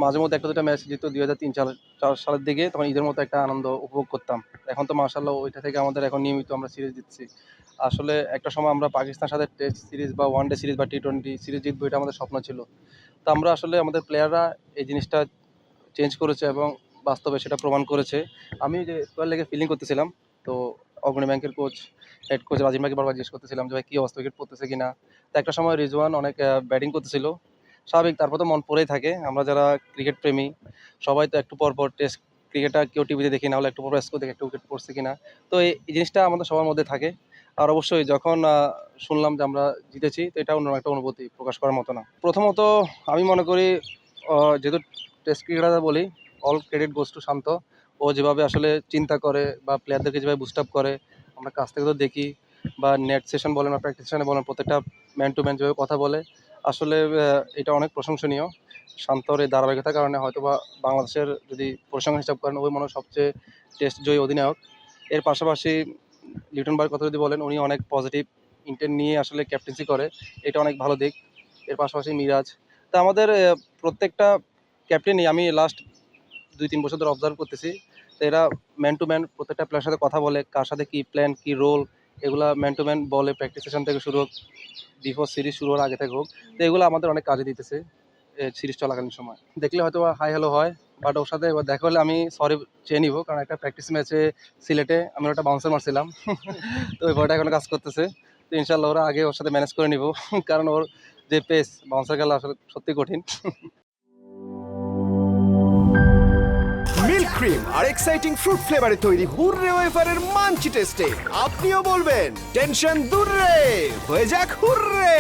মাঝে মধ্যে একটা দুটো ম্যাচ জিততো ২০০৩-৪ সালের দিকে, তখন ঈদের মতো একটা আনন্দ উপভোগ করতাম। এখন তো মাশাআল্লাহ ওইটা থেকে আমাদের এখন নিয়মিত আমরা সিরিজ জিতছি। আসলে একটা সময় আমরা পাকিস্তানের সাথে টেস্ট সিরিজ বা ওয়ানডে সিরিজ বা টি-20 সিরিজ জিতবো, এটা আমাদের স্বপ্ন ছিল। তো আমরা আসলে আমাদের প্লেয়াররা এই জিনিসটা চেঞ্জ করেছে এবং বাস্তবে সেটা প্রমাণ করেছে। আমি যে স্কোয়াড লেগে ফিল্ডিং করতেছিলাম, তো অগ্রণী ব্যাংকের কোচ, হেড কোচ রাজিম ভাইকে বারবার জিজ্ঞেস করতেছিলাম যে ভাই কী অবস্থা, উইকেট পড়তেছে কিনা। তো একটা সময় রিজওয়ান অনেক ব্যাটিং করতেছিল, স্বাভাবিক তারপর তো মন পড়েই থাকে। আমরা যারা ক্রিকেট প্রেমী সবাই তো একটু পর পর টেস্ট ক্রিকেটটা কেউ টিভিতে দেখি, না হলে একটু পর স্কোর দেখে একটা উইকেট পড়ছে কিনা। তো এই জিনিসটা আমাদের সবার মধ্যে থাকে। আর অবশ্যই যখন শুনলাম যে আমরা জিতেছি, তো এটা অন্য একটা অনুভূতি প্রকাশ করার মতো না। প্রথমত আমি মনে করি যেহেতু টেস্ট ক্রিকেটার বলি, অল ক্রেডিট গোস টু শান্ত। ও যেভাবে আসলে চিন্তা করে বা প্লেয়ারদেরকে যেভাবে বুস্ট আপ করে, আমরা কাছ থেকে তো দেখি, বা নেট সেশন বলেন বা প্র্যাকটিস সেশনে বলেন, প্রত্যেকটা ম্যান টু ম্যান যেভাবে কথা বলে, আসলে এটা অনেক প্রশংসনীয়। শান্তর এই ধারাবাহিকতার কারণে হয়তোবা বাংলাদেশের যদি পরিসংখ্যান হিসাব করেন, ওই মনে হয় সবচেয়ে টেস্ট জয়ী অধিনায়ক। এর পাশাপাশি লিটন ভাইয়ের কথা যদি বলেন, উনি অনেক পজিটিভ ইন্টেন্ট নিয়ে আসলে ক্যাপ্টেন্সি করে, এটা অনেক ভালো দিক। এর পাশাপাশি মিরাজ। তা আমাদের প্রত্যেকটা ক্যাপ্টেনই আমি লাস্ট ২-৩ বছর ধরে অবজার্ভ করতেছি। তো এরা ম্যান টু ম্যান প্রত্যেকটা প্লেয়ারের সাথে কথা বলে, কার সাথে কী প্ল্যান, কী রোল, এগুলা ম্যান টু ম্যান বলে, প্র্যাকটিস সেশন থেকে শুরু হোক, বিফোর সিরিজ শুরু হওয়ার আগে থেকে হোক। তো এগুলো আমাদের অনেক কাজে দিতেছে সিরিজ চলাকালীন সময়। দেখলে হয়তো হাই হ্যালো হয়, বাট ওর সাথে এবার দেখা হলে আমি সরি চেয়ে নিব, কারণ একটা প্র্যাকটিস ম্যাচে সিলেটে আমি একটা বাউন্সার মারছিলাম। তো ওই ভয়টা এখনো কাজ করতেছে। তো ইনশাল্লাহ ওরা আগে ওর সাথে ম্যানেজ করে নিব, কারণ ওর যে পেস, বাউন্সার খেলা আসলে সত্যি কঠিন। মিল্ক ক্রিম আর এক্সাইটিং ফ্রুট ফ্লেভারে তৈরি হুররে ওয়েফারের মাঞ্চি টেস্টে আপনিও বলবেন টেনশন দূর রে, হয়ে যাক হুররে।